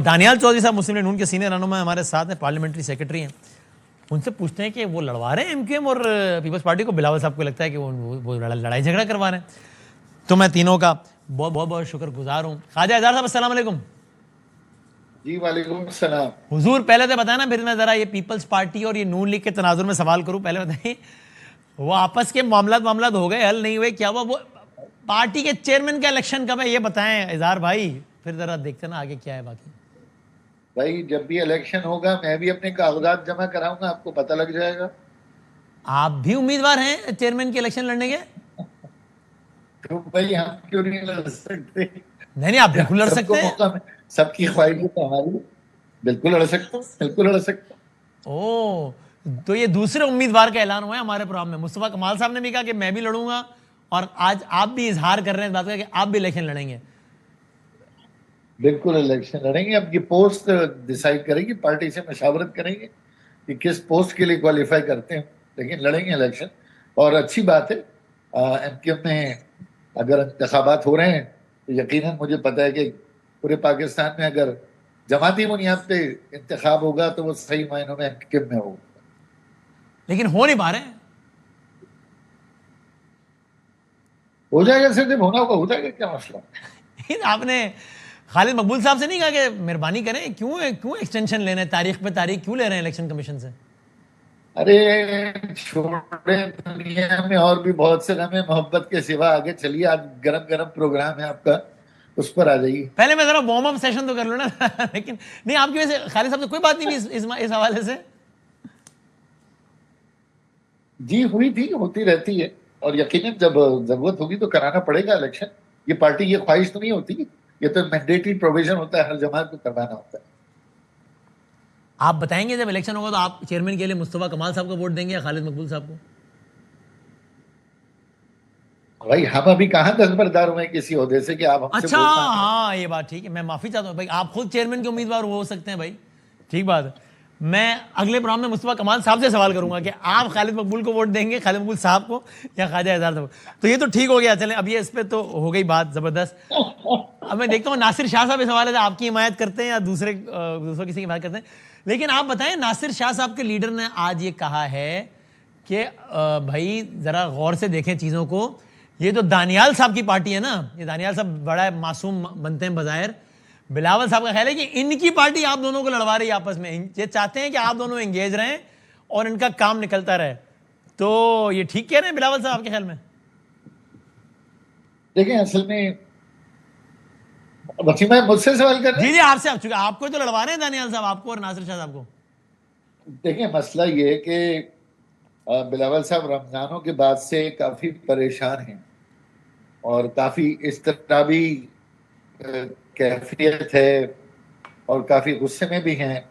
दानियाल चौधरी साहब मुस्लिम लीग नून के सीनियर रहनुमा हमारे साथ हैं, पार्लियामेंट्री सेक्रेटरी हैं। उनसे पूछते हैं कि वो लड़वा रहे हैं एमक्यूएम और पीपल्स पार्टी को, बिलावल साहब को लगता है कि वो लड़ाई झगड़ा करवा रहे हैं। तो मैं तीनों का बहुत बहुत बहुत शुक्रगुजार हूँ। ख्वाजा एजाज साहब अस्सलाम वालेकुम। जी वालेकुम सलाम। हुजूर पहले तो बताना, फिर मैं जरा ये पीपल्स पार्टी और ये नून लीग के तनाजुर में सवाल करूं। पहले बताइए, वो आपस के मामला हो गए, हल नहीं हुए, क्या हुआ? वो पार्टी के चेयरमैन का इलेक्शन कब है ये बताएं इजहार भाई, फिर जरा देखते ना आगे क्या है। बाकी भाई जब भी इलेक्शन होगा मैं भी अपने कागजात जमा कराऊंगा, आपको पता लग जाएगा। आप भी उम्मीदवार हैं चेयरमैन के इलेक्शन लड़ने के? तो भाई हम क्यों नहीं लड़ सकते? नहीं आप बिल्कुल लड़ सबको सकते हैं। मौका में, सबकी ख्वाहिश तो हमारी। बिल्कुल लड़ सकता हूँ, बिल्कुल लड़ सकता हूँ। ओ, तो ये दूसरे उम्मीदवार का ऐलान हुआ है हमारे प्रोग्राम में। मुस्तफा कमाल साहब ने भी कहा कि मैं भी लड़ूंगा, और आज आप भी इजहार कर रहे हैं इस बात का कि आप भी इलेक्शन लड़ेंगे। बिल्कुल इलेक्शन लड़ेंगे। अब ये पोस्ट डिसाइड करेंगे, पार्टी से मशावरत करेंगे कि किस पोस्ट के लिए क्वालिफाई करते हैं, लेकिन लड़ेंगे इलेक्शन। और अच्छी बात है, एमक्यूएम में अगर इंतखाबात हो रहे हैं तो यकीनन मुझे पता है कि पूरे पाकिस्तान में अगर जमाती बुनियाद पे इंतखाब होगा तो वो सही मायनों में एमक्यूएम में होगा। लेकिन हो नहीं पा रहे। हो जाएगा सर, जब होना होगा हो जाएगा, क्या मसला। आपने खालिद मकबूल साहब से नहीं कहा कि मेहरबानी करें, क्यों क्यों एक्सटेंशन लेना है, तारीख पे तारीख क्यों ले रहे हैं इलेक्शन कमीशन से? अरे छोड़े, दुनिया में और भी बहुत से गम है, मोहब्बत के सिवा आगे चलिए। आज गरम गरम प्रोग्राम है आपका, उस पर आ जाइए। पहले मैं जरा वार्म अप सेशन तो कर लूँ ना। लेकिन नहीं, आपकी वजह से खालिद साहब से कोई बात नहीं हुई इस हवाले से? जी हुई थी, होती रहती है, और यकीनन जब जरूरत होगी तो कराना पड़ेगा इलेक्शन। ये पार्टी, ये ख्वाहिश तो नहीं होती, ये तो मैंडेटरी प्रोविजन होता है, हर जमात को करवाना होता है। आप बताएंगे जब इलेक्शन होगा तो आप चेयरमैन के लिए मुस्तफा कमाल साहब को वोट देंगे या खालिद मकबूल साहब को? भाई हम अभी कहाँ दस्तबरदार हुए किसी ओहदे से कि आप हमसे अच्छा, वोट मांगे। हाँ ये बात ठीक है, मैं माफी चाहता हूँ भाई, आप खुद चेयरमैन के उम्मीदवार हो सकते हैं भाई, ठीक बात है। मैं अगले प्रोग्राम में मुस्तफा कमाल साहब से सवाल करूंगा कि आप खालिद मकबूल को वोट देंगे, खालिद मकबूल साहब को, या ख्वाजा एजाज साहब को। तो ये तो ठीक हो गया, चलें अब ये इस पे तो हो गई बात जबरदस्त। अब मैं देखता हूँ नासिर शाह साहब इस हवाले से आपकी हिमायत करते हैं या दूसरे किसी की हिमायत करते हैं। लेकिन आप बताएं, नासिर शाह साहब के लीडर ने आज ये कहा है कि भाई जरा गौर से देखें चीज़ों को, ये तो दानियाल साहब की पार्टी है ना, ये दानियाल साहब बड़ा मासूम बनते हैं बज़ाहिर, बिलावल साहब का ख्याल है कि इनकी पार्टी आप दोनों को लड़वा रही है आपस में, ये चाहते हैं कि आप दोनों एंगेज रहें और इनका काम निकलता रहे। तो ये ठीक कह रहे हैं बिलावल साहब आपके ख्याल में? देखिए असल में वसीम भाई मुझसे सवाल कर रहे जी हैं। जी, आपसे, आप चुके आपको तो लड़वा रहे हैं दानियाल साहब, आपको और नासिर शाह साहब को। देखिए मसला ये है कि बिलावल साहब रमजानों के बाद से काफी परेशान हैं, और काफी इस तरह भी कैफियत है, और काफी गुस्से में भी हैं,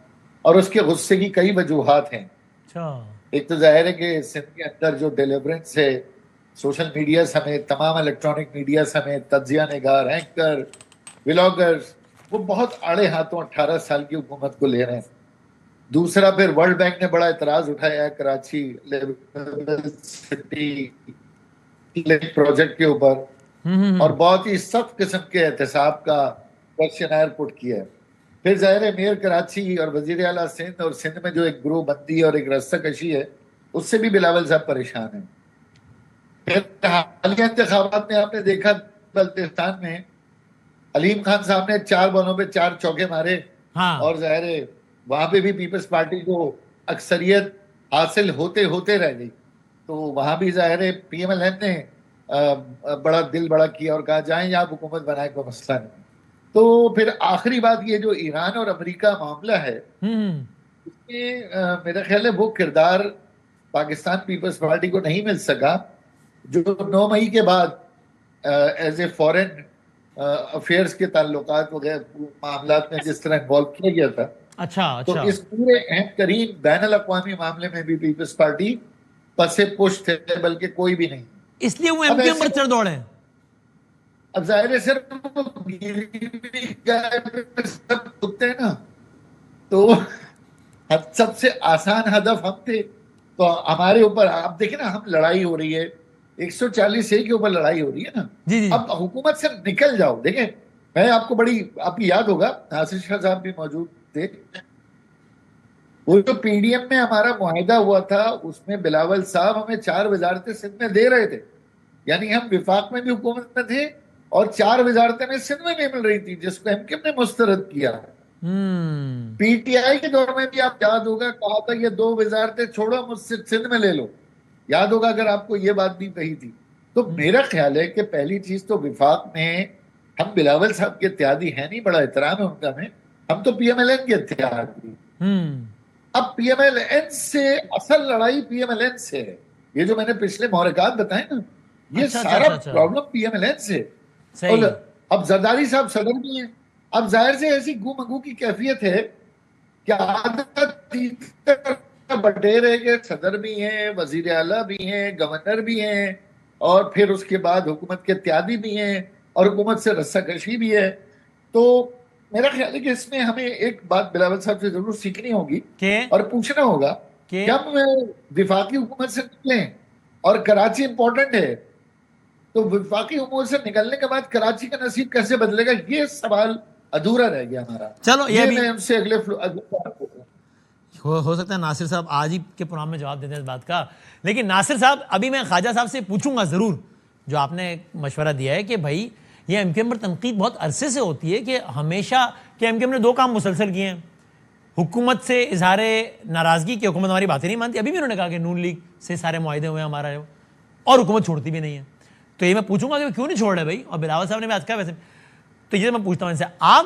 और उसके गुस्से की कई वजूहात हैं। अच्छा। एक तो जाहिर है कि सिंध के अंदर जो डिलीवरेंस है, सोशल मीडिया समेत, तमाम इलेक्ट्रॉनिक मीडिया समेत, तज्जिया निगार, एंकर, व्लॉगर्स, वो बहुत आड़े हाथों 18 साल की हुकूमत को ले रहे हैं। दूसरा, फिर वर्ल्ड बैंक ने बड़ा एतराज उठाया है कराची लिवेबल सिटी प्रोजेक्ट के ऊपर, और बहुत ही सख्त किस्म के एहतसाब का क्वेश्चन पुट किया है। फिर जाहिर है मेयर कराची और वजीर आला सिंध, और सिंध में जो एक ग्रुप बंदी और एक रस्सा कशी है, उससे भी बिलावल साहब परेशान है। फिर हालिया इंतखाबात में आपने देखा बल्तिस्तान में अलीम खान साहब ने 4 बॉलों पे 4 चौके मारे, हाँ, और जाहिर है वहां पे भी पीपल्स पार्टी को अक्सरियत हासिल होते होते रह गई। तो वहां भी जाहिर है पीएमएलएन ने बड़ा दिल बड़ा किया और कहा जाए आप हुकूमत बनाए, कोई मसला नहीं। तो फिर आखिरी बात ये जो ईरान और अमेरिका मामला है, इसमें मेरा ख्याल है वो किरदार पाकिस्तान पीपल्स पार्टी को नहीं मिल सका जो 9 मई के बाद एज ए फॉरेन अफेयर्स के ताल्लुकात वगैरह मामलात में जिस तरह इन्वॉल्व किया गया था। अच्छा तो अच्छा। इस पूरे अहम तरीन बैनुल अक़वामी मामले में भी पीपल्स पार्टी पसे पुश थे, बल्कि कोई भी नहीं। इसलिए वो अब एमक्यूएम ऐसे पर चढ़ दौड़े। अब जाहिर है सिर्फ वो गिरी गाय पे सब कुत्ते हैं ना, तो सबसे आसान हदफ हम थे। तो हमारे ऊपर आप देखें ना, हम लड़ाई हो रही है 140 ए के ऊपर लड़ाई हो रही है ना। जी जी। अब हुकूमत से निकल जाओ, देखें मैं आपको आपको याद होगा, नासिर शाह साहब भी मौजूद थे, वो जो पीडीएम में हमारा मुआहिदा हुआ था उसमें बिलावल साहब हमें 4 वजारतें सिंध में दे रहे थे, यानी हम विफाक में भी हुकूमत में थे और 4 वजारतें में सिंध में भी मिल रही थी, जिसको एमक्यूएम ने मुस्तरद किया। पीटीआई के दौर में भी आप याद होगा कहा था ये 2 वजारतें छोड़ो मुझसे सिंध में ले लो, याद होगा अगर आपको ये बात भी कही थी। तो मेरा ख्याल है कि पहली चीज तो विफाक में हम बिलावल साहब के इत्यादी है नहीं, बड़ा एहतराम है उनका, में हम तो पीएमएलएन के इत्यादी। अब पीएमएलएन से असल लड़ाई पीएमएलएन से है, ये जो मैंने पिछले महरकात बताए ना, ये सारा प्रॉब्लम पीएमएलएन से। और अब जरदारी साहब सदर भी हैं, अब जाहिर से ऐसी गुमगू की कैफियत है कि आदत बटेरे के सदर भी हैं, वजीर आला भी हैं, गवर्नर भी हैं, और फिर उसके बाद हुकूमत के इत्यादी भी हैं, और हुकूमत से रस्साकशी भी है। तो मेरा ख्याल है कि इसमें हमें एक बात बिलावल साहब से जरूर सीखनी होगी और पूछना होगा कि जब विफाकी हुकूमत से निकलें, और कराची इंपॉर्टेंट है, तो विफाकी हुकूमत से निकलने के बाद कराची का नसीब कैसे बदलेगा, ये सवाल अधूरा रह गया हमारा। चलो ये भी मैं हमसे अगले हो सकता है नासिर साहब आज ही के प्रोग्राम में जवाब देते हैं इस बात का, लेकिन नासिर साहब अभी मैं ख्वाजा साहब से पूछूंगा जरूर, जो आपने मशवरा दिया है कि भाई ये एमक्यूएम पर तनकीद बहुत अरसे से होती है कि हमेशा कि एमक्यूएम ने 2 काम मुसलसल किए हैं, हुकूमत से इजहार नाराज़गी की हुकूमत हमारी बातें नहीं मानती, अभी भी उन्होंने कहा कि नून लीग से सारे मुआहिदे हुए हमारा, और हुकूमत छोड़ती भी नहीं है। तो ये मैं पूछूंगा कि क्यों नहीं छोड़ रहे भाई, और बिलावल साहब ने भी आज कहा वैसे, तो ये मैं पूछता हूँ इनसे, आप